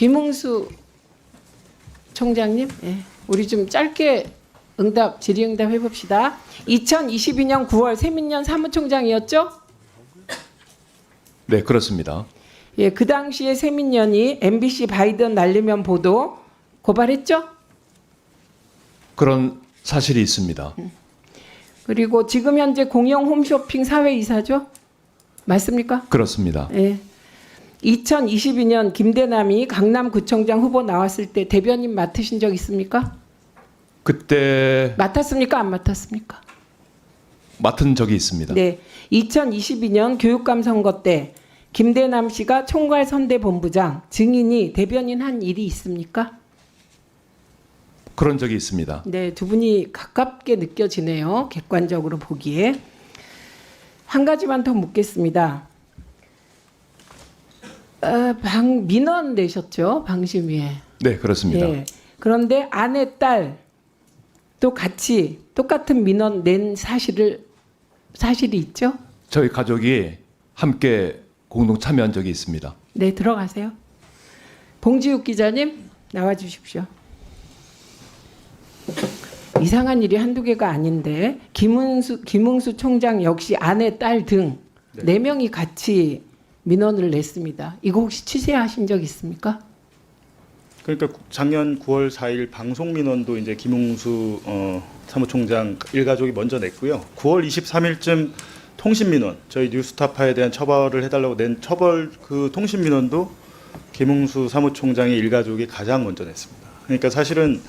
김웅수 총장님, 예, 우리 좀 짧게 질의응답 해봅시다. 2022년 9월 세민연 사무총장이었죠? 네, 그렇습니다. 예, 그 당시에 세민연이 MBC 바이든 날리면 보도 고발했죠? 그런 사실이 있습니다. 그리고 지금 현재 공영 홈쇼핑 사회이사죠? 맞습니까? 그렇습니다. 예. 2022년 김대남이 강남구청장 후보 나왔을 때 대변인 맡으신 적 있습니까? 그때 맡았습니까? 안 맡았습니까? 맡은 적이 있습니다. 네. 2022년 교육감 선거 때 김대남 씨가 총괄선대본부장 증인이 대변인 한 일이 있습니까? 그런 적이 있습니다. 네, 두 분이 가깝게 느껴지네요. 객관적으로 보기에. 한 가지만 더 묻겠습니다. 민원 내셨죠? 방심위에. 네, 그렇습니다. 예. 그런데 아내, 딸도 같이 똑같은 민원 낸 사실이 있죠? 저희 가족이 함께 공동 참여한 적이 있습니다. 네, 들어가세요. 봉지욱 기자님 나와 주십시오. 이상한 일이 한두 개가 아닌데 김웅수 총장 역시 아내, 딸 등 네 명이 같이 민원을 냈습니다. 이거 혹시 취재하신 적 있습니까? 그러니까 작년 9월 4일 방송 민원도 이제 김웅수 사무총장 일가족이 먼저 냈고요. 9월 23일쯤 통신 민원, 저희 뉴스타파에 대한 처벌을 해달라고 낸 그 통신 민원도 김웅수 사무총장의 일가족이 가장 먼저 냈습니다. 그러니까 사실은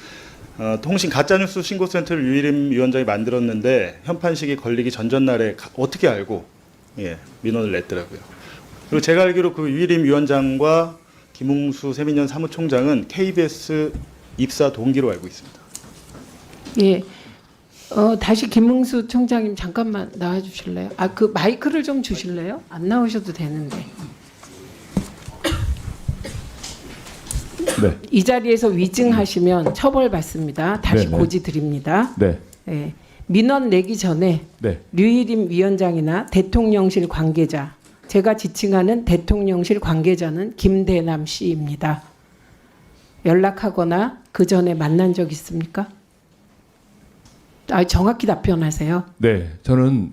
통신 가짜뉴스 신고센터를 유일임 위원장이 만들었는데 현판식이 걸리기 전전날에 어떻게 알고 민원을 냈더라고요. 그리고 제가 알기로 그 유일임 위원장과 김웅수 세민연 사무총장은 KBS 입사 동기로 알고 있습니다. 예. 다시 김웅수 총장님 잠깐만 나와 주실래요? 그 마이크를 좀 주실래요? 안 나오셔도 되는데. 네. 이 자리에서 위증하시면 처벌받습니다. 다시 네네. 고지 드립니다. 네. 예. 민원 내기 전에 네. 류일임 위원장이나 대통령실 관계자, 제가 지칭하는 대통령실 관계자는 김대남 씨입니다. 연락하거나 그 전에 만난 적 있습니까? 정확히 답변하세요. 네. 저는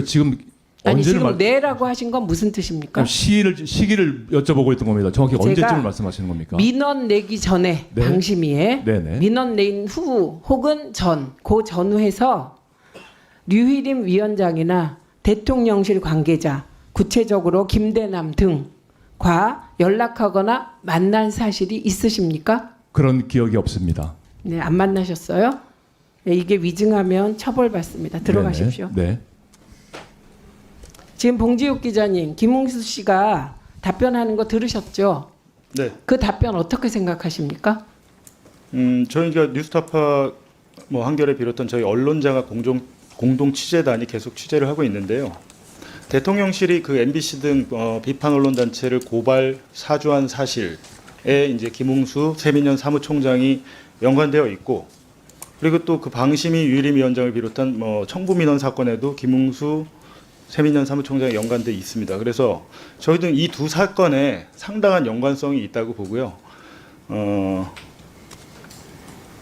지금 아니 언제를 지금 네라고 하신 건 무슨 뜻입니까? 시기를 여쭤보고 있던 겁니다. 정확히 언제쯤을 말씀하시는 겁니까? 민원 내기 전에 네. 방심위에 네네. 민원 낸 후 혹은 그 전후에서 류일임 위원장이나 대통령실 관계자, 구체적으로 김대남 등과 연락하거나 만난 사실이 있으십니까? 그런 기억이 없습니다. 네, 안 만나셨어요? 네, 이게 위증하면 처벌받습니다. 들어가십시오. 네네. 네. 지금 봉지욱 기자님, 김웅수 씨가 답변하는 거 들으셨죠? 네. 그 답변 어떻게 생각하십니까? 저희가 뉴스타파 한겨레 비롯한 저희 언론자가 공동 취재단이 계속 취재를 하고 있는데요. 대통령실이 그 MBC 등 비판 언론 단체를 고발 사주한 사실에 이제 김웅수 세민연 사무총장이 연관되어 있고, 그리고 또 그 방심위 유일임 위원장을 비롯한 청부 민원 사건에도 김웅수 세민연 사무총장이 연관돼 있습니다. 그래서 저희는 이 두 사건에 상당한 연관성이 있다고 보고요.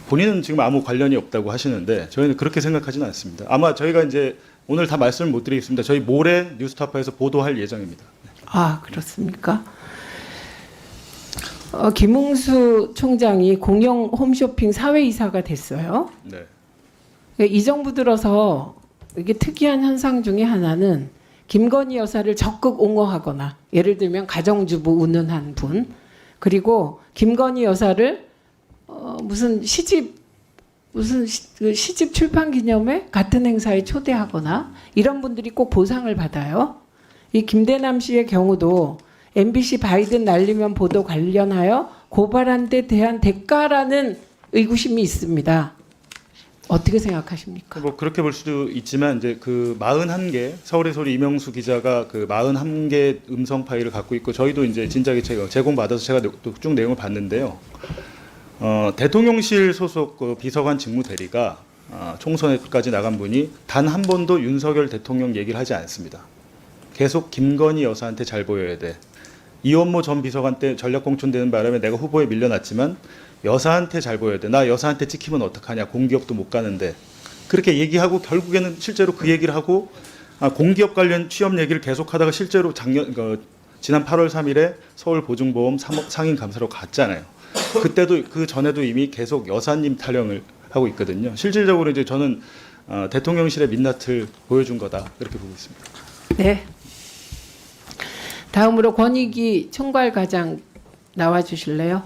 본인은 지금 아무 관련이 없다고 하시는데 저희는 그렇게 생각하지는 않습니다. 아마 저희가 이제 오늘 다 말씀을 못 드리겠습니다. 저희 모레 뉴스타파에서 보도할 예정입니다. 아, 그렇습니까? 김웅수 총장이 공영 홈쇼핑 사회이사가 됐어요. 네. 이 정부 들어서 이게 특이한 현상 중에 하나는 김건희 여사를 적극 옹호하거나, 예를 들면 가정주부 운운한 분, 그리고 김건희 여사를 무슨 시집 출판 기념회 같은 행사에 초대하거나 이런 분들이 꼭 보상을 받아요. 이 김대남 씨의 경우도 MBC 바이든 날리면 보도 관련하여 고발한 데 대한 대가라는 의구심이 있습니다. 어떻게 생각하십니까? 그렇게 볼 수도 있지만 이제 그 41개 서울의 소리 이명수 기자가 그 41개 음성 파일을 갖고 있고, 저희도 이제 진작에 제공받아서 제가 쭉 내용을 봤는데요. 대통령실 소속 그 비서관 직무 대리가 총선에까지 나간 분이 단 한 번도 윤석열 대통령 얘기를 하지 않습니다. 계속 김건희 여사한테 잘 보여야 돼. 이원모 전 비서관 때 전략 공천되는 바람에 내가 후보에 밀려났지만 여사한테 잘 보여야 돼. 나 여사한테 찍히면 어떡하냐. 공기업도 못 가는데. 그렇게 얘기하고 결국에는 실제로 그 얘기를 하고 공기업 관련 취업 얘기를 계속하다가 실제로 지난 8월 3일에 서울 보증보험 상임감사로 갔잖아요. 그때도 그 전에도 이미 계속 여사님 타령을 하고 있거든요. 실질적으로 이제 저는 대통령실의 민낯을 보여준 거다 그렇게 보고 있습니다. 네. 다음으로 권익위 총괄과장 나와 주실래요?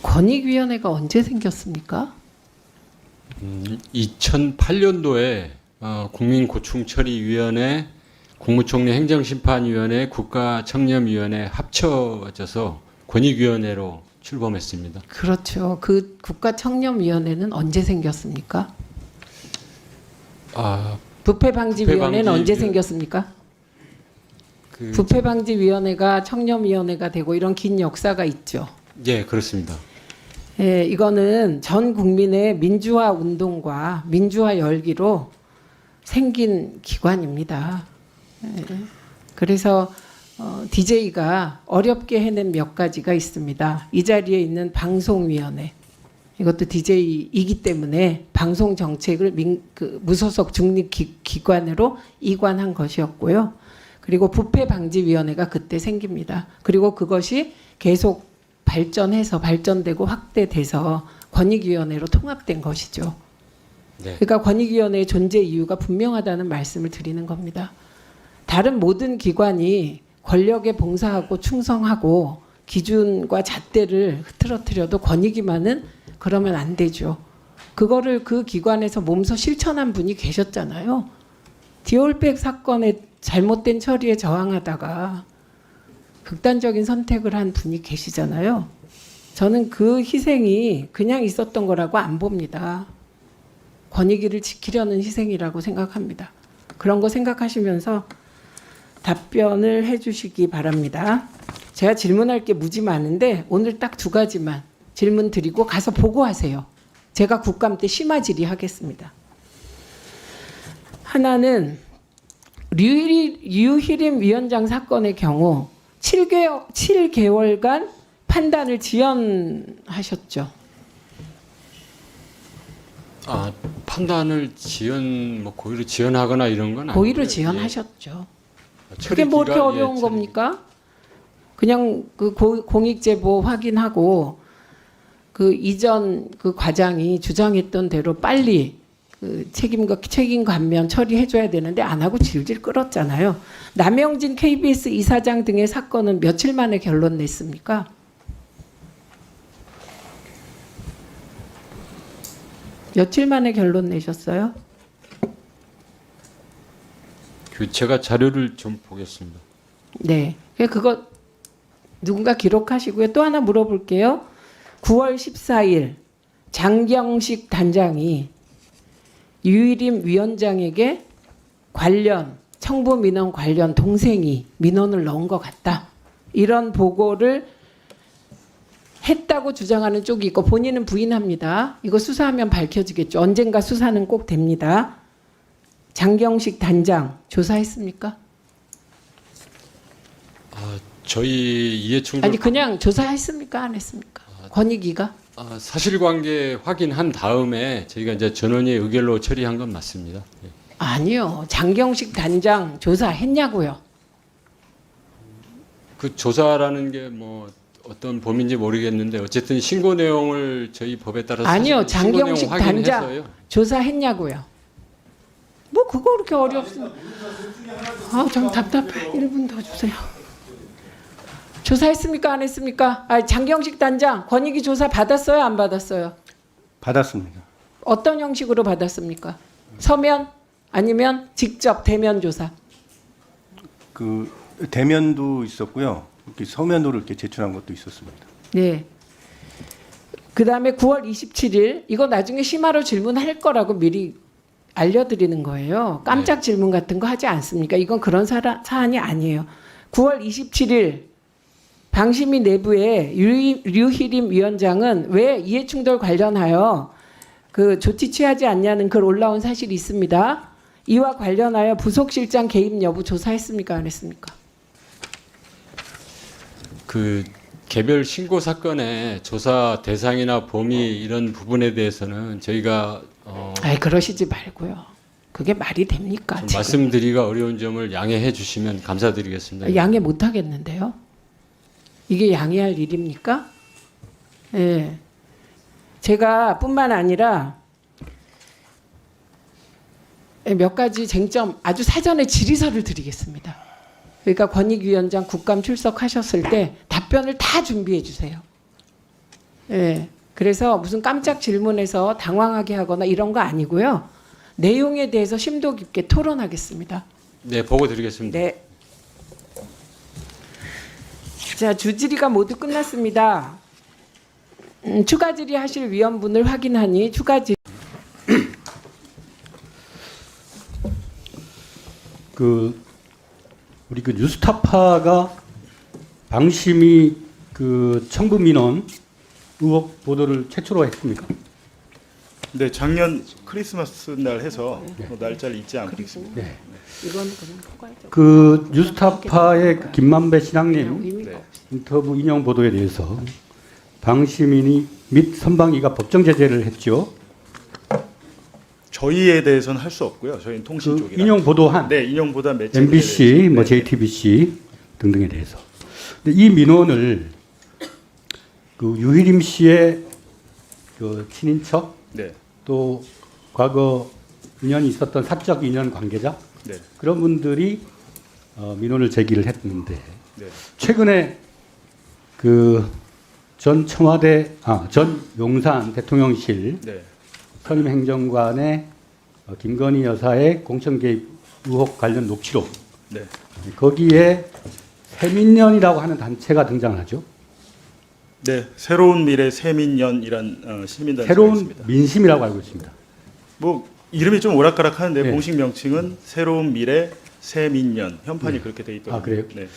권익위원회가 언제 생겼습니까? 2008년도에 국민고충처리위원회, 국무총리 행정심판위원회, 국가청렴위원회 합쳐져서 권익위원회로 출범했습니다. 그렇죠. 그 국가청렴위원회는 언제 생겼습니까? 부패방지위원회는 언제 생겼습니까? 부패방지위원회가 청렴위원회가 되고 이런 긴 역사가 있죠. 예, 그렇습니다. 예, 이거는 전 국민의 민주화 운동과 민주화 열기로 생긴 기관입니다. 예, 그래서 DJ가 어렵게 해낸 몇 가지가 있습니다. 이 자리에 있는 방송위원회, 이것도 DJ이기 때문에 방송 정책을 무소속 중립기관으로 이관한 것이었고요. 그리고 부패방지위원회가 그때 생깁니다. 그리고 그것이 계속 발전되고 확대돼서 권익위원회로 통합된 것이죠. 네. 그러니까 권익위원회의 존재 이유가 분명하다는 말씀을 드리는 겁니다. 다른 모든 기관이 권력에 봉사하고 충성하고 기준과 잣대를 흐트러뜨려도 권익위만은 그러면 안 되죠. 그거를 그 기관에서 몸소 실천한 분이 계셨잖아요. 디올백 사건의 잘못된 처리에 저항하다가 극단적인 선택을 한 분이 계시잖아요. 저는 그 희생이 그냥 있었던 거라고 안 봅니다. 권익위를 지키려는 희생이라고 생각합니다. 그런 거 생각하시면서 답변을 해주시기 바랍니다. 제가 질문할 게 무지 많은데 오늘 딱 2가지만 질문 드리고 가서 보고하세요. 제가 국감 때 심화 질의하겠습니다. 하나는 류희림 위원장 사건의 경우 7개월간 판단을 지연하셨죠. 판단을 고의로 지연하거나 이런 건 아니고요. 고의로 지연하셨죠. 예. 그게 뭐 이렇게 어려운 겁니까? 그냥 그 공익 제보 확인하고 그 이전 그 과장이 주장했던 대로 빨리 그 책임 감면 처리해줘야 되는데 안 하고 질질 끌었잖아요. 남영진 KBS 이사장 등의 사건은 며칠 만에 결론 냈습니까? 며칠 만에 결론 내셨어요? 제가 자료를 좀 보겠습니다. 네. 그거 누군가 기록하시고요. 또 하나 물어볼게요. 9월 14일 장경식 단장이 유일임 위원장에게 청부 민원 관련 동생이 민원을 넣은 것 같다. 이런 보고를 했다고 주장하는 쪽이 있고 본인은 부인합니다. 이거 수사하면 밝혀지겠죠. 언젠가 수사는 꼭 됩니다. 장경식 단장 조사했습니까? 저희 이해충돌 아니 그냥 조사했습니까? 안 했습니까? 권익위가? 사실관계 확인한 다음에 저희가 이제 전원의 의결로 처리한 건 맞습니다. 예. 아니요. 장경식 단장 조사했냐고요. 그 조사라는 게 뭐 어떤 범인지 모르겠는데 어쨌든 신고 내용을 저희 법에 따라서 아니요. 신고 내용 장경식 단장 확인해서요. 조사했냐고요. 뭐 그거 그렇게 어렵습니까? 좀 답답해. 1분 더 주세요. 조사했습니까? 안 했습니까? 장경식 단장 권익위 조사 받았어요? 안 받았어요? 받았습니다. 어떤 형식으로 받았습니까? 서면 아니면 직접 대면 조사? 그 대면도 있었고요. 이렇게 서면으로 이렇게 제출한 것도 있었습니다. 네. 그다음에 9월 27일 이거 나중에 심화로 질문할 거라고 미리 알려드리는 거예요. 깜짝 질문 같은 거 하지 않습니까? 이건 그런 사안이 아니에요. 9월 27일 방심위 내부에 류희림 위원장은 왜 이해충돌 관련하여 그 조치 취하지 않냐는 글 올라온 사실이 있습니다. 이와 관련하여 부속실장 개입 여부 조사했습니까? 안 했습니까? 그 개별 신고 사건의 조사 대상이나 범위 이런 부분에 대해서는 저희가 아이 그러시지 말고요. 그게 말이 됩니까? 좀 지금? 말씀드리기가 어려운 점을 양해해 주시면 감사드리겠습니다. 양해 못 하겠는데요. 이게 양해할 일입니까? 예. 제가 뿐만 아니라 몇 가지 쟁점 아주 사전에 질의서를 드리겠습니다. 그러니까 권익위원장 국감 출석하셨을 때 답변을 다 준비해 주세요. 예. 그래서 무슨 깜짝 질문에서 당황하게 하거나 이런 거 아니고요. 내용에 대해서 심도 깊게 토론하겠습니다. 네, 보고 드리겠습니다. 네. 자, 주질의가 모두 끝났습니다. 추가 질의하실 위원분을 확인하니 추가 질의. 우리 그 뉴스타파가 방심이 그 청부 민원 의혹 보도를 최초로 했습니까? 네, 작년 크리스마스 날 해서 뭐 날짜를 잊지 않고 있습니다. 네. 이건 그럼 포괄적. 그 뉴스타파의 그 김만배 신앙님 의미가 네. 없어. 인터뷰 인용 보도에 대해서 방심인이 및 선방위가 법정 제재를 했죠. 저희에 대해서는 할 수 없고요. 저희는 통신 그 쪽이라. 인용 보도한 네, 인용보다 매체 MBC, 뭐 JTBC 등등에 대해서. 근데 이 민원을 그 유희림 씨의 그 친인척 네, 또 과거 인연이 있었던 사적 인연 관계자 네, 그런 분들이 민원을 제기를 했는데 네. 최근에 그 전 청와대 전 용산 대통령실 네. 선임 행정관의 김건희 여사의 공천 개입 의혹 관련 녹취록 네. 거기에 세민연이라고 하는 단체가 등장하죠. 네, 새로운 미래 세민연이란 시민단체가 새로운 있습니다. 민심이라고 알고 있습니다. 뭐 이름이 좀 오락가락하는데 네. 공식 명칭은 새로운 미래 세민연. 현판이 그렇게 돼 있더라고요. 아, 그래요? 네.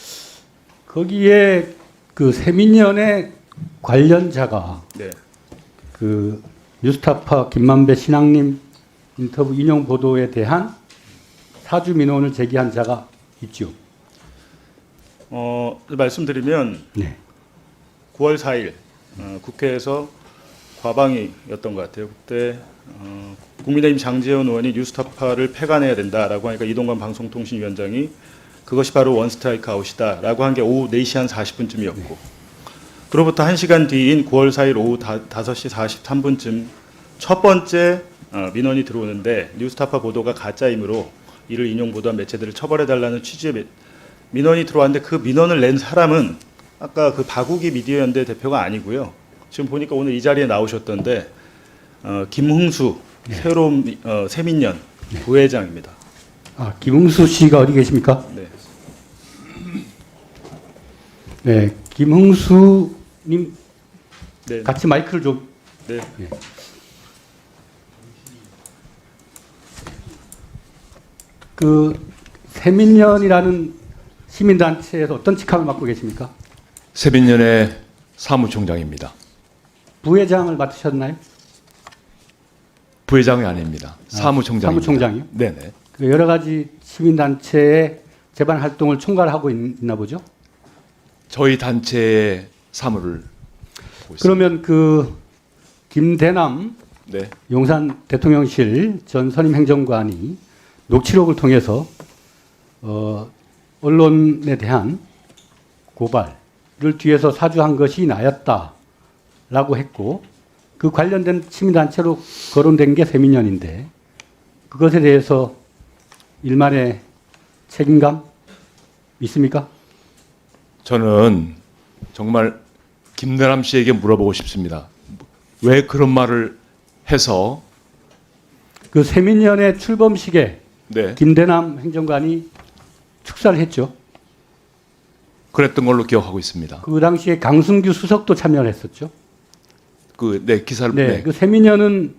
거기에 그 세민연의 관련자가 네. 그 뉴스타파 김만배 신앙님 인터뷰 인용 보도에 대한 사주 민원을 제기한 자가 있죠. 말씀드리면 네. 9월 4일 국회에서 과방위였던 것 같아요. 그때 국민의힘 장제원 의원이 뉴스타파를 폐간해야 된다라고 하니까 이동관 방송통신위원장이 그것이 바로 원스트라이크 아웃이다라고 한 게 오후 4시 한 40분쯤이었고 그로부터 1시간 뒤인 9월 4일 오후 5시 43분쯤 첫 번째 민원이 들어오는데 뉴스타파 보도가 가짜이므로 이를 인용 보도한 매체들을 처벌해달라는 취지의 민원이 들어왔는데 그 민원을 낸 사람은 아까 그 바구기 미디어연대 대표가 아니고요. 지금 보니까 오늘 이 자리에 나오셨던데 김흥수 새로운 세민연 부회장입니다. 김흥수 씨가 어디 계십니까? 네. 네, 김흥수님 네. 같이 마이크를 좀. 네. 예. 그 세민연이라는 시민단체에서 어떤 직함을 맡고 계십니까? 세민연의 사무총장입니다. 부회장을 맡으셨나요? 부회장이 아닙니다. 사무총장입니다. 사무총장이요? 네네. 그 여러 가지 시민단체의 재반 활동을 총괄하고 있나 보죠? 저희 단체의 사무를 보고 있습니다. 그러면 그 김대남 네. 용산 대통령실 전 선임 행정관이 녹취록을 통해서 언론에 대한 고발을 뒤에서 사주한 것이 나였다라고 했고 그 관련된 시민단체로 거론된 게 세민연인데 그것에 대해서 일말의 책임감 있습니까? 저는 정말 김대남 씨에게 물어보고 싶습니다. 왜 그런 말을 해서 그 세민연의 출범식에 네, 김대남 행정관이 축사를 했죠. 그랬던 걸로 기억하고 있습니다. 그 당시에 강승규 수석도 참여를 했었죠. 기사를 네, 네. 그 세민연은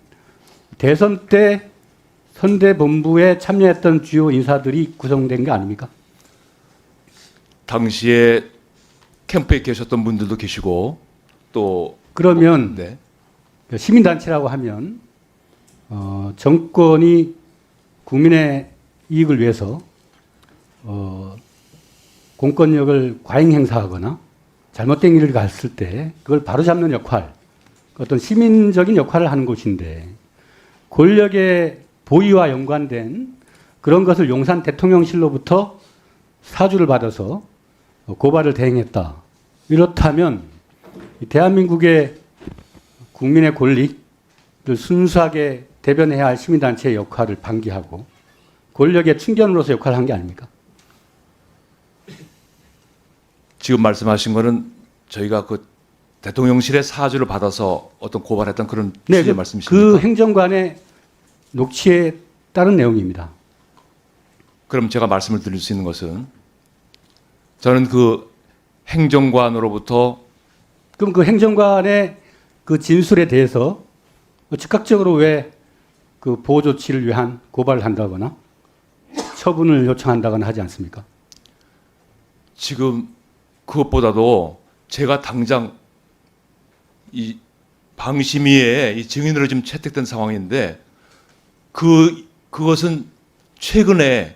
대선 때 선대본부에 참여했던 주요 인사들이 구성된 거 아닙니까? 당시에 캠프에 계셨던 분들도 계시고 또 그러면 네. 시민단체라고 하면 정권이 국민의 이익을 위해서 공권력을 과잉 행사하거나 잘못된 일을 갔을 때 그걸 바로잡는 역할, 어떤 시민적인 역할을 하는 곳인데 권력의 보위와 연관된 그런 것을 용산 대통령실로부터 사주를 받아서 고발을 대행했다. 이렇다면 대한민국의 국민의 권리를 순수하게 대변해야 할 시민단체의 역할을 방기하고 권력의 충견으로서 역할을 한 게 아닙니까? 지금 말씀하신 거는 저희가 그 대통령실의 사주를 받아서 어떤 고발했던 그런 네, 취지의 그 말씀이십니까? 행정관의 녹취에 따른 내용입니다. 그럼 제가 말씀을 드릴 수 있는 것은 저는 그 행정관으로부터 그럼 그 행정관의 그 진술에 대해서 즉각적으로 왜 그 보호 조치를 위한 고발을 한다거나 처분을 요청한다거나 하지 않습니까? 지금 그것보다도 제가 당장 이 방심위에 이 증인으로 지금 채택된 상황인데 그것은 최근에야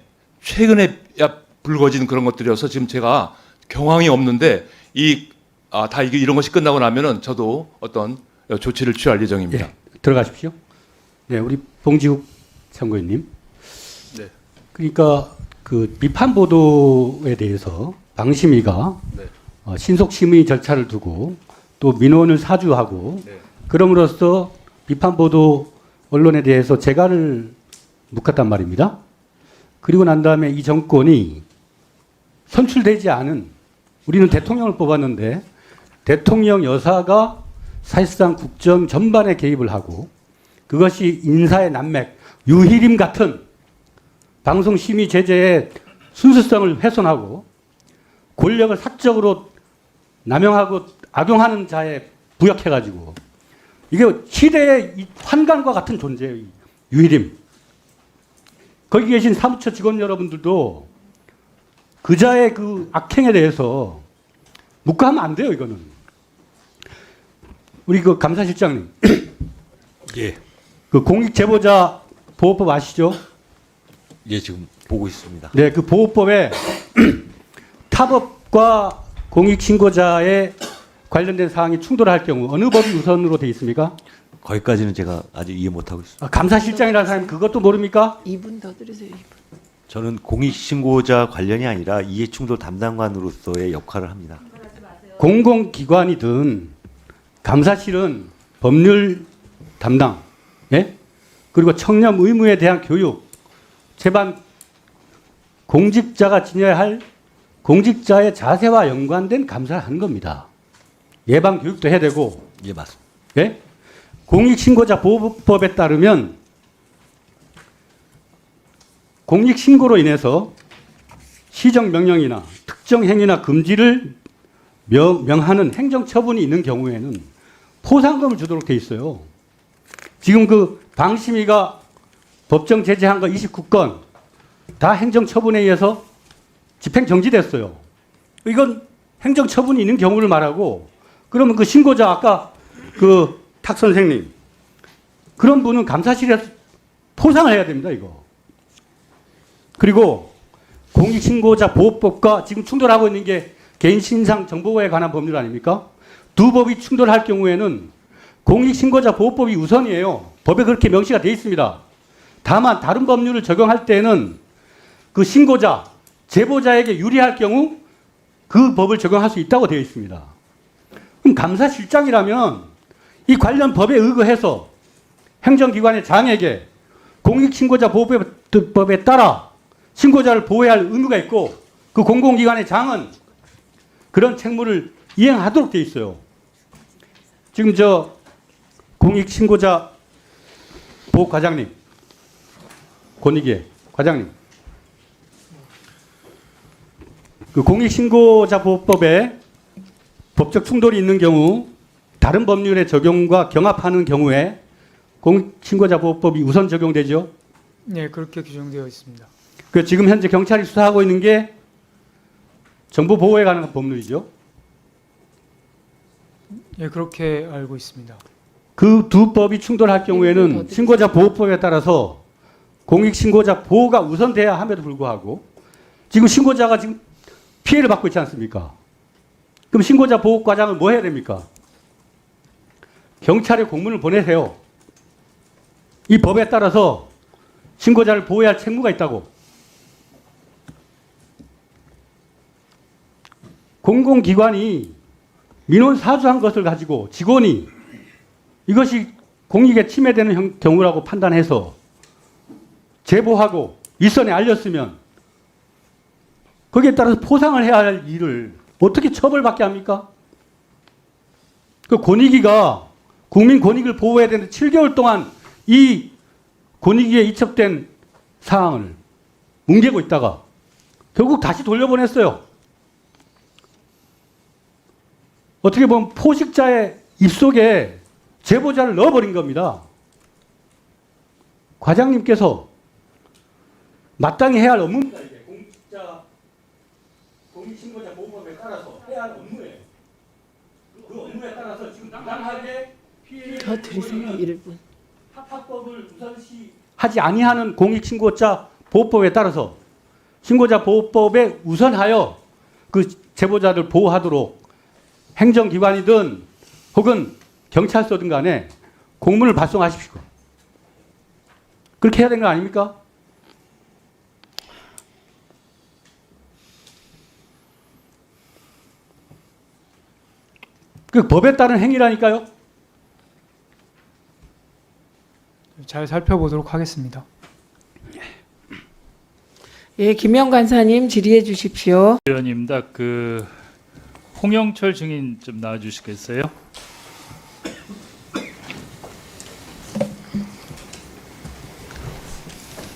불거진 그런 것들이어서 지금 제가 경황이 없는데 다 이런 것이 끝나고 나면은 저도 어떤 조치를 취할 예정입니다. 예, 들어가십시오. 네, 우리 봉지욱 참고인님. 네. 그러니까 그 비판 보도에 대해서 방심위가 네. 신속 심의 절차를 두고 또 민원을 사주하고 네. 그럼으로써 비판 보도 언론에 대해서 재가를 묵혔단 말입니다. 그리고 난 다음에 이 정권이 선출되지 않은 우리는 대통령을 뽑았는데 대통령 여사가 사실상 국정 전반에 개입을 하고 그것이 인사의 난맥, 유희림 같은 방송심의 제재의 순수성을 훼손하고 권력을 사적으로 남용하고 악용하는 자에 부역해가지고 이게 시대의 이 환관과 같은 존재예요. 이 유희림. 거기 계신 사무처 직원 여러분들도 그자의 그 악행에 대해서 묵과하면 안 돼요. 이거는. 우리 그 감사실장님. 예. 그 공익제보자 보호법 아시죠? 예, 지금 보고 있습니다. 네, 그 보호법에 타법과 공익신고자에 관련된 사항이 충돌할 경우 어느 법이 우선으로 돼 있습니까? 거기까지는 제가 아직 이해 못하고 있습니다. 감사실장이라는 사람이 그것도 모릅니까? 2분 더 드리세요. 2분. 저는 공익신고자 관련이 아니라 이해충돌 담당관으로서의 역할을 합니다. 공공기관이든 감사실은 법률 담당, 예? 그리고 청렴 의무에 대한 교육, 제반 공직자가 지녀야 할 공직자의 자세와 연관된 감사를 하는 겁니다. 예방 교육도 해야 되고, 예, 맞습니다. 예? 공익신고자 보호법에 따르면 공익신고로 인해서 시정명령이나 특정 행위나 금지를 명하는 행정처분이 있는 경우에는 포상금을 주도록 돼 있어요. 지금 그 방심위가 법정 제재한 거 29건 다 행정처분에 의해서 집행정지됐어요. 이건 행정처분이 있는 경우를 말하고 그러면 그 신고자 아까 그 탁 선생님 그런 분은 감사실에서 포상을 해야 됩니다. 이거. 그리고 공익신고자 보호법과 지금 충돌하고 있는 게 개인신상 정보에 관한 법률 아닙니까? 두 법이 충돌할 경우에는 공익신고자 보호법이 우선이에요. 법에 그렇게 명시가 되어 있습니다. 다만 다른 법률을 적용할 때는 그 신고자, 제보자에게 유리할 경우 그 법을 적용할 수 있다고 되어 있습니다. 그럼 감사실장이라면 이 관련 법에 의거해서 행정기관의 장에게 공익신고자 보호법에 따라 신고자를 보호해야 할 의무가 있고 그 공공기관의 장은 그런 책무를 이행하도록 되어 있어요. 지금 저 공익신고자 보호과장님, 권익위의 과장님, 그 공익신고자 보호법에 법적 충돌이 있는 경우 다른 법률의 적용과 경합하는 경우에 공익신고자 보호법이 우선 적용되죠. 네, 그렇게 규정되어 있습니다. 그 지금 현재 경찰이 수사하고 있는 게 정보 보호에 관한 법률이죠. 예, 그렇게 알고 있습니다. 그 두 법이 충돌할 경우에는 신고자 보호법에 따라서 공익 신고자 보호가 우선돼야 함에도 불구하고 지금 신고자가 지금 피해를 받고 있지 않습니까? 그럼 신고자 보호 과장은 뭐 해야 됩니까? 경찰에 공문을 보내세요. 이 법에 따라서 신고자를 보호해야 할 책무가 있다고. 공공기관이 민원 사주한 것을 가지고 직원이 이것이 공익에 침해되는 경우라고 판단해서 제보하고 윗선에 알렸으면 거기에 따라서 포상을 해야 할 일을 어떻게 처벌받게 합니까? 그 권익위가 국민 권익을 보호해야 되는데 7개월 동안 이 권익위에 이첩된 사항을 뭉개고 있다가 결국 다시 돌려보냈어요. 어떻게 보면 포식자의 입속에 제보자를 넣어버린 겁니다. 과장님께서 마땅히 해야 할 업무입니다. 이게 공익신고자 보호법에 따라서 해야 할 업무예요. 그 업무에 따라서 지금 부당하게 피해를 더 들으세요. 1분. 합법을 우선시 하지 아니하는 공익신고자 보호법에 따라서 신고자 보호법에 우선하여 그 제보자를 보호하도록 행정기관이든 혹은 경찰서든 간에 공문을 발송하십시오. 그렇게 해야 되는 거 아닙니까? 그 법에 따른 행위라니까요. 잘 살펴보도록 하겠습니다. 예, 김영 간사님 질의해 주십시오. 의원입니다. 홍영철 증인 좀 나와주시겠어요?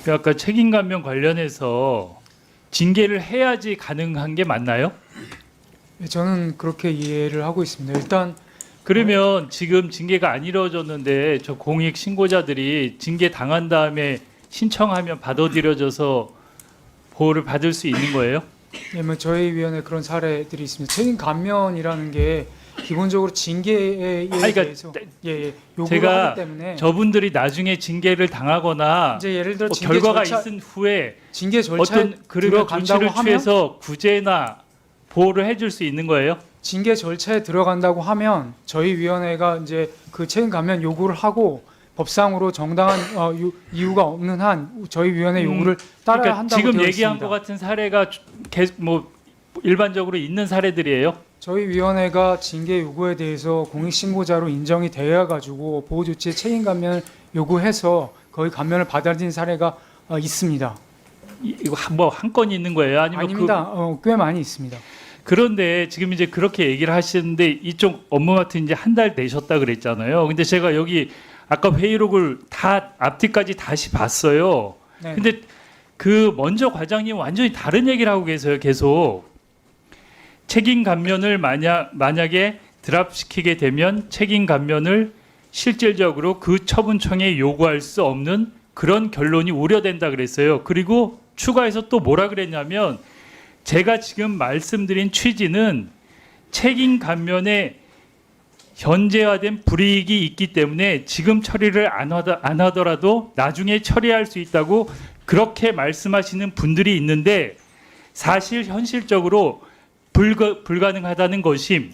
아까 책임감면 관련해서 징계를 해야지 가능한 게 맞나요? 예, 저는 그렇게 이해를 하고 있습니다. 일단 그러면 지금 징계가 안 이루어졌는데 저 공익 신고자들이 징계 당한 다음에 신청하면 받아들여져서 보호를 받을 수 있는 거예요? 예, 뭐 저희 위원회 그런 사례들이 있습니다. 책임 감면이라는 게 기본적으로 징계에 그러니까 대해서 요구를 제가 하기 때문에 저분들이 나중에 징계를 당하거나 이제 예를 들어 징계 결과가 절차, 있은 후에 징계 절차에 어떤 그러면 들어간다고 조치를 하면 취해서 구제나 보호를 해줄 수 있는 거예요? 징계 절차에 들어간다고 하면 저희 위원회가 이제 그 책임 감면 요구를 하고 법상으로 정당한 이유가 없는 한 저희 위원회 요구를 따라야 그러니까 한다고 지금 되어 얘기한 있습니다. 것 같은 사례가 계속 뭐 일반적으로 있는 사례들이에요? 저희 위원회가 징계 요구에 대해서 공익신고자로 인정이 되어 가지고 보호 조치의 책임 감면을 요구해서 거의 감면을 받아들인 사례가 있습니다. 이거 뭐 한 건이 있는 거예요? 아니면 아닙니다. 꽤 많이 있습니다. 그런데 지금 이제 그렇게 얘기를 하시는데 이쪽 업무 맡은 이제 한 달 되셨다 그랬잖아요. 근데 제가 여기 아까 회의록을 다 앞뒤까지 다시 봤어요. 네. 근데 그 먼저 과장님 완전히 다른 얘기를 하고 계세요. 계속 책임 감면을 만약에 드랍시키게 되면 책임 감면을 실질적으로 그 처분청에 요구할 수 없는 그런 결론이 우려된다 그랬어요. 그리고 추가해서 또 뭐라 그랬냐면 제가 지금 말씀드린 취지는 책임 감면에 현재화된 불이익이 있기 때문에 지금 처리를 안 하더라도 나중에 처리할 수 있다고 그렇게 말씀하시는 분들이 있는데 사실 현실적으로 불가능하다는 것이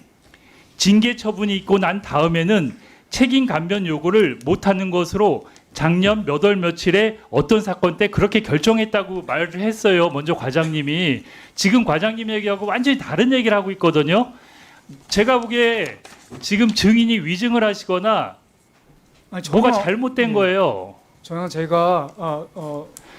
징계 처분이 있고 난 다음에는 책임 감면 요구를 못하는 것으로 작년 몇 월 며칠에 어떤 사건 때 그렇게 결정했다고 말을 했어요. 먼저 과장님이. 지금 과장님 얘기하고 완전히 다른 얘기를 하고 있거든요. 제가 보기에 지금 증인이 위증을 하시거나 아니, 뭐가 전혀- 잘못된 거예요. 저는 제가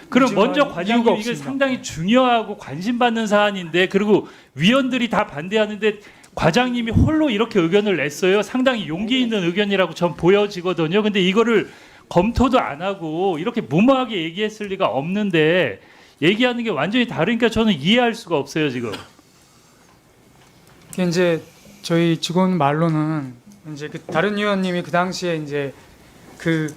그럼 위증할 먼저 이유가 과장님 이게 없습니다. 상당히 중요하고 관심 받는 사안인데 그리고 위원들이 다 반대하는데 과장님이 홀로 이렇게 의견을 냈어요. 상당히 용기 있는 의견이라고 전 보여지거든요. 근데 이거를 검토도 안 하고 이렇게 무모하게 얘기했을 리가 없는데 얘기하는 게 완전히 다르니까 저는 이해할 수가 없어요, 지금. 이제 저희 직원 말로는 이제 그 다른 위원님이 그 당시에 이제 그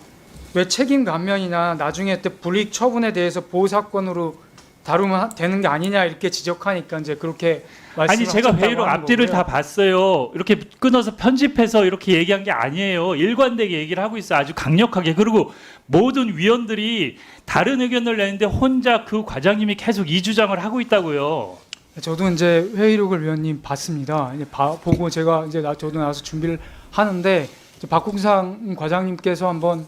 왜 책임 감면이나 나중에 때 불이익 처분에 대해서 보호 사건으로 다루면 되는 게 아니냐 이렇게 지적하니까 이제 그렇게 말씀을 아니 제가 하셨다고 회의록 하는 앞뒤를 거고요. 다 봤어요. 이렇게 끊어서 편집해서 이렇게 얘기한 게 아니에요. 일관되게 얘기를 하고 있어요. 아주 강력하게. 그리고 모든 위원들이 다른 의견을 내는데 혼자 그 과장님이 계속 이 주장을 하고 있다고요. 저도 이제 회의록을 위원님 봤습니다. 이제 보고 제가 이제 저도 나와서 준비를 하는데 이제 박홍상 과장님께서 한번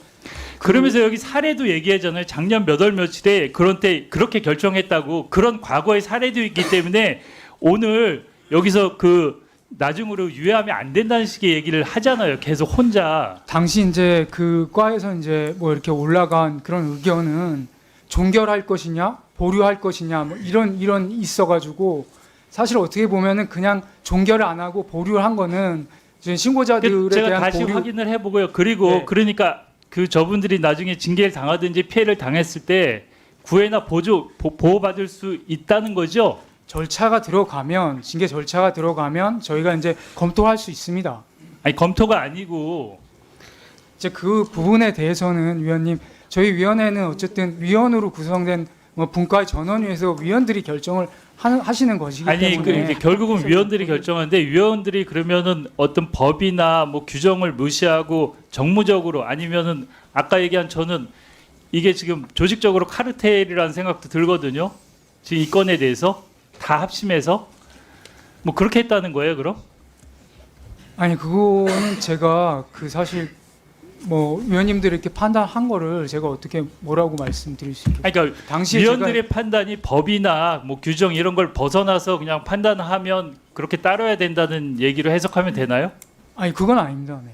그러면서 여기 사례도 얘기하잖아요. 작년 몇 월 며칠에 그런 때 그렇게 결정했다고. 그런 과거의 사례도 있기 때문에 오늘 여기서 그 나중으로 유예하면 안 된다는 식의 얘기를 하잖아요. 계속 혼자. 당시 이제 그 과에서 이제 뭐 이렇게 올라간 그런 의견은 종결할 것이냐 보류할 것이냐 뭐 이런 있어가지고 사실 어떻게 보면은 그냥 종결을 안 하고 보류를 한 거는 이제 신고자들에 제가 대한 다시 보류 확인을 해보고요. 그리고 네. 그러니까 그 저분들이 나중에 징계를 당하든지 피해를 당했을 때 구애나 보호받을 수 있다는 거죠. 절차가 들어가면 징계 절차가 들어가면 저희가 이제 검토할 수 있습니다. 아니 검토가 아니고 이제 그 부분에 대해서는 위원님 저희 위원회는 어쨌든 위원으로 구성된 뭐 분과의 전원위에서 위원들이 결정을 하시는 것이기 아니 때문에 이제 결국은 위원들이 결정하는데 위원들이 그러면은 어떤 법이나 뭐 규정을 무시하고 정무적으로 아니면은 아까 얘기한 저는 이게 지금 조직적으로 카르텔이라는 생각도 들거든요. 지금 이 건에 대해서 다 합심해서 뭐 그렇게 했다는 거예요, 그럼? 아니 그거는 제가 그 사실 뭐 위원님들이 이렇게 판단한 거를 제가 어떻게 뭐라고 말씀드릴 수 있겠어요? 아니, 그러니까 당시에 위원들의 판단이 법이나 뭐 규정 이런 걸 벗어나서 그냥 판단하면 그렇게 따라야 된다는 얘기로 해석하면 되나요? 아니 그건 아닙니다. 네.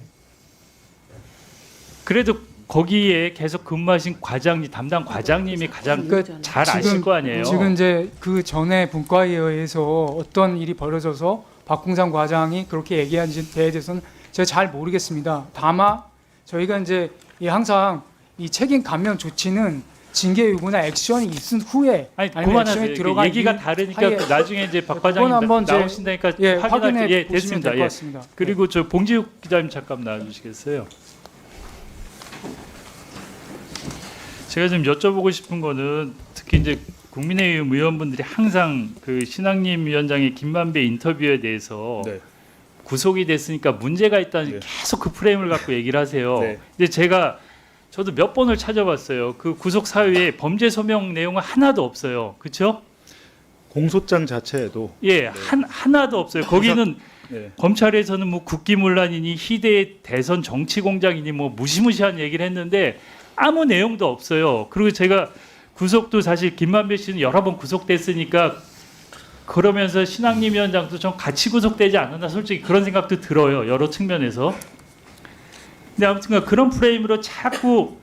그래도 거기에 계속 근무하신 과장님 담당 과장님이 가장 그러니까 잘 아실 지금- 거 아니에요. 지금 이제 그 전에 분과에 의해서 어떤 일이 벌어져서 박홍상 과장이 그렇게 얘기한 데에 대해서는 제가 잘 모르겠습니다. 다만 저희가 이제 항상 이 책임 감면 조치는 징계 유고나 액션이 있은 후에 아니 아니면 그만하세요. 액션이 들어간 얘기가 이후 다르니까 하에 그 나중에 이제 박 그건 과장님 한번 이제 나오신다니까 예, 확인할 확인해 때 예, 보시면 됐습니다. 될 것 예. 같습니다. 그리고 저 봉지욱 기자님 잠깐 나와주시겠어요? 제가 좀 여쭤보고 싶은 거는 특히 이제 국민의힘 의원분들이 항상 그 신학님 위원장의 김만배 인터뷰에 대해서 네. 구속이 됐으니까 문제가 있다는 네. 계속 그 프레임을 갖고 얘기를 하세요. 네. 이제 저도 몇 번을 찾아봤어요. 그 구속 사유에 범죄 소명 내용은 하나도 없어요. 그렇죠? 공소장 자체에도 예, 하나도 없어요. 거기는 네. 검찰에서는 뭐 국기문란이니 희대의 대선 정치 공작이니 뭐 무시무시한 얘기를 했는데 아무 내용도 없어요. 그리고 제가 구속도 사실 김만배 씨는 여러 번 구속됐으니까 그러면서 신학림 위원장도 좀 같이 구속되지 않았나 솔직히 그런 생각도 들어요. 여러 측면에서. 근데 아무튼 그런 프레임으로 자꾸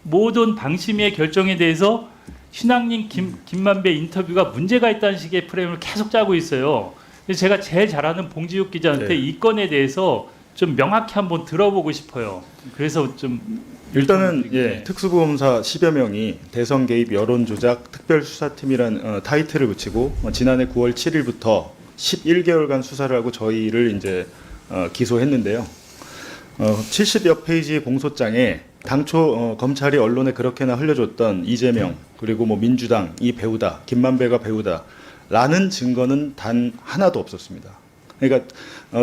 모든 방심위의 결정에 대해서 신학님 김만배 인터뷰가 문제가 있다는 식의 프레임을 계속 짜고 있어요. 그래서 제가 제일 잘 아는 봉지욱 기자한테 네. 이 건에 대해서 좀 명확히 한번 들어보고 싶어요. 그래서 좀 일단은 네. 특수보험사 10여 명이 대선 개입 여론 조작 특별수사팀이란 타이틀을 붙이고 지난해 9월 7일부터 11개월간 수사를 하고 저희를 이제 기소했는데요. 70여 페이지 공소장에 당초 검찰이 언론에 그렇게나 흘려줬던 이재명 그리고 뭐 민주당 이 배우다 김만배가 배우다라는 증거는 단 하나도 없었습니다. 그러니까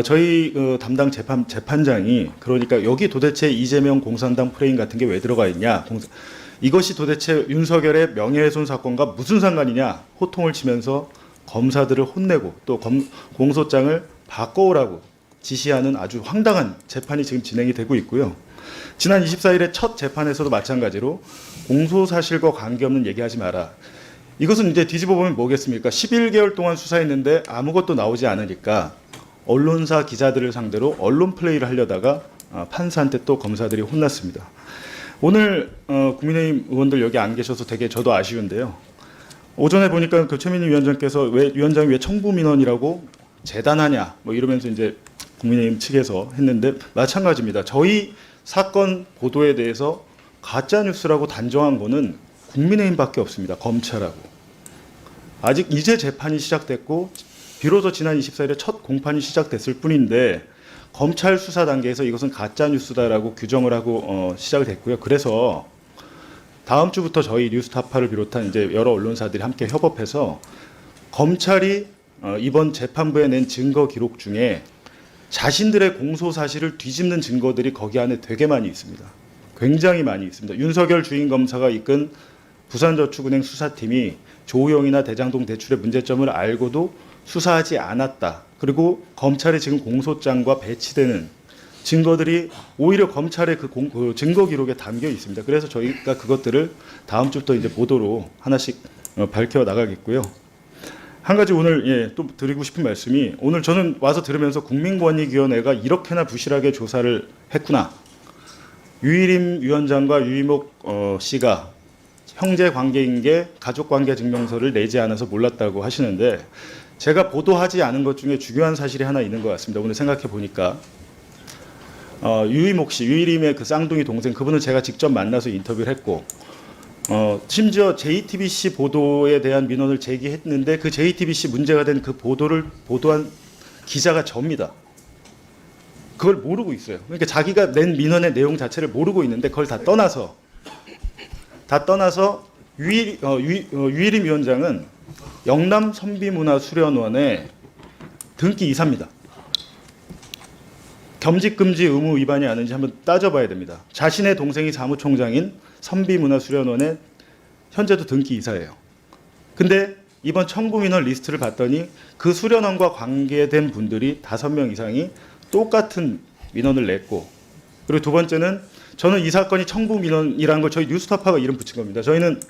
저희 담당 재판장이 그러니까 여기 도대체 이재명 공산당 프레임 같은 게 왜 들어가 있냐 이것이 도대체 윤석열의 명예훼손 사건과 무슨 상관이냐 호통을 치면서 검사들을 혼내고 또 공소장을 바꿔오라고 지시하는 아주 황당한 재판이 지금 진행이 되고 있고요. 지난 24일에 첫 재판에서도 마찬가지로 공소사실과 관계없는 얘기하지 마라. 이것은 이제 뒤집어 보면 뭐겠습니까? 11개월 동안 수사했는데 아무것도 나오지 않으니까 언론사 기자들을 상대로 언론 플레이를 하려다가 판사한테 또 검사들이 혼났습니다. 오늘 국민의힘 의원들 여기 안 계셔서 되게 저도 아쉬운데요. 오전에 보니까 그 최민희 위원장께서 위원장이 왜 청부민원이라고 재단하냐 뭐 이러면서 이제 국민의힘 측에서 했는데 마찬가지입니다. 저희 사건 보도에 대해서 가짜 뉴스라고 단정한 거는 국민의힘밖에 없습니다. 검찰하고. 아직 이제 재판이 시작됐고 비로소 지난 24일에 첫 공판이 시작됐을 뿐인데 검찰 수사 단계에서 이것은 가짜 뉴스다라고 규정을 하고 시작이 됐고요. 그래서 다음 주부터 저희 뉴스타파를 비롯한 이제 여러 언론사들이 함께 협업해서 검찰이 이번 재판부에 낸 증거 기록 중에 자신들의 공소 사실을 뒤집는 증거들이 거기 안에 되게 많이 있습니다. 굉장히 많이 있습니다. 윤석열 주인 검사가 이끈 부산저축은행 수사팀이 조우영이나 대장동 대출의 문제점을 알고도 수사하지 않았다. 그리고 검찰의 지금 공소장과 배치되는 증거들이 오히려 검찰의 그 증거 기록에 담겨 있습니다. 그래서 저희가 그것들을 다음 주부터 이제 보도로 하나씩 밝혀 나가겠고요. 한 가지 오늘 또 드리고 싶은 말씀이, 오늘 저는 와서 들으면서 국민권익위원회가 이렇게나 부실하게 조사를 했구나. 유일임 위원장과 유이목 씨가 형제 관계인 게 가족 관계 증명서를 내지 않아서 몰랐다고 하시는데, 제가 보도하지 않은 것 중에 중요한 사실이 하나 있는 것 같습니다. 오늘 생각해 보니까 유이목 씨, 유일임의 그 쌍둥이 동생, 그분은 제가 직접 만나서 인터뷰를 했고, 심지어 JTBC 보도에 대한 민원을 제기했는데 그 JTBC 문제가 된 그 보도를 보도한 기자가 접니다. 그걸 모르고 있어요. 그러니까 자기가 낸 민원의 내용 자체를 모르고 있는데 그걸 다 떠나서 유일임 위원장은 영남 선비문화수련원의 등기 이사입니다. 겸직금지 의무 위반이 아닌지 한번 따져봐야 됩니다. 자신의 동생이 사무총장인 선비문화수련원의 현재도 등기 이사예요. 근데 이번 청구민원 리스트를 봤더니 그 수련원과 관계된 분들이 5명 이상이 똑같은 민원을 냈고, 그리고 두 번째는 저는 이 사건이 청구민원이라는 걸 저희 뉴스타파가 이름 붙인 겁니다. 저희는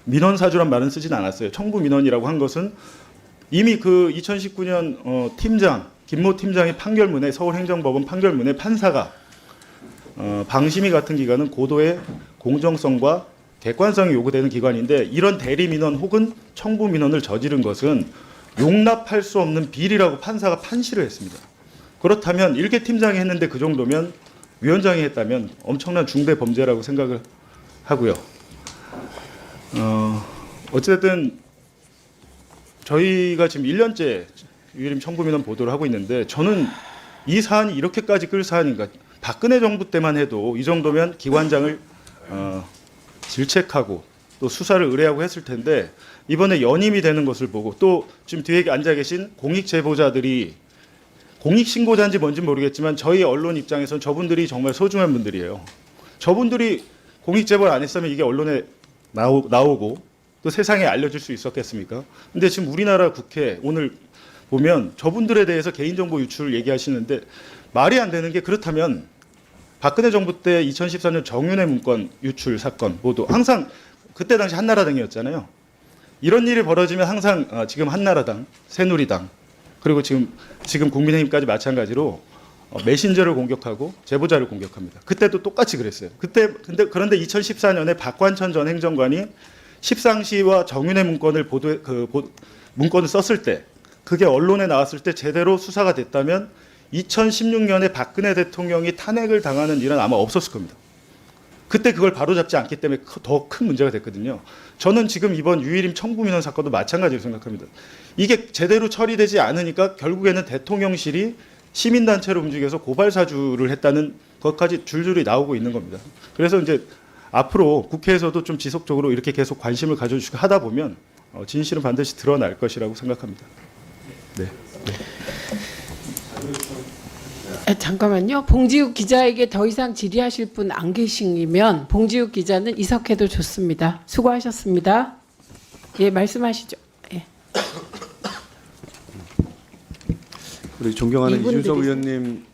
민원사주란 말은 쓰진 않았어요. 청구민원이라고 한 것은 이미 그 2019년 팀장 김모 팀장의 판결문에, 서울행정법원 판결문에 판사가 방심위 같은 기관은 고도의 공정성과 객관성이 요구되는 기관인데 이런 대리민원 혹은 청구민원을 저지른 것은 용납할 수 없는 비리라고 판사가 판시를 했습니다. 그렇다면 일개 팀장이 했는데 그 정도면 위원장이 했다면 엄청난 중대 범죄라고 생각을 하고요. 어쨌든 저희가 지금 1년째 유일임 청구민원 보도를 하고 있는데, 저는 이 사안이 이렇게까지 끌 사안인가. 박근혜 정부 때만 해도 이 정도면 기관장을 질책하고 또 수사를 의뢰하고 했을 텐데, 이번에 연임이 되는 것을 보고, 또 지금 뒤에 앉아 계신 공익 제보자들이 공익 신고자인지 뭔지 모르겠지만 저희 언론 입장에서는 저분들이 정말 소중한 분들이에요. 저분들이 공익 제보를 안 했으면 이게 언론에 나오고 또 세상에 알려질 수 있었겠습니까? 근데 지금 우리나라 국회 오늘 보면 저분들에 대해서 개인정보 유출을 얘기하시는데 말이 안 되는 게, 그렇다면 박근혜 정부 때 2014년 정윤회 문건 유출 사건 모두 항상 그때 당시 한나라당이었잖아요. 이런 일이 벌어지면 항상 지금 한나라당, 새누리당, 그리고 지금 국민의힘까지 마찬가지로 메신저를 공격하고 제보자를 공격합니다. 그때도 똑같이 그랬어요. 그런데 2014년에 박관천 전 행정관이 십상시와 정윤회 문건을 문건을 썼을 때, 그게 언론에 나왔을 때 제대로 수사가 됐다면 2016년에 박근혜 대통령이 탄핵을 당하는 일은 아마 없었을 겁니다. 그때 그걸 바로잡지 않기 때문에 더 큰 문제가 됐거든요. 저는 지금 이번 유일임 청구민원 사건도 마찬가지로 생각합니다. 이게 제대로 처리되지 않으니까 결국에는 대통령실이 시민단체로 움직여서 고발사주를 했다는 것까지 줄줄이 나오고 있는 겁니다. 그래서 이제 앞으로 국회에서도 좀 지속적으로 이렇게 계속 관심을 가져주시고 하다 보면 진실은 반드시 드러날 것이라고 생각합니다. 네. 잠깐만요. 봉지욱 기자에게 더 이상 질의하실 분 안 계시면 봉지욱 기자는 이석해도 좋습니다. 수고하셨습니다. 예, 말씀하시죠. 예. 우리 존경하는 이분 이준석 드리세요. 의원님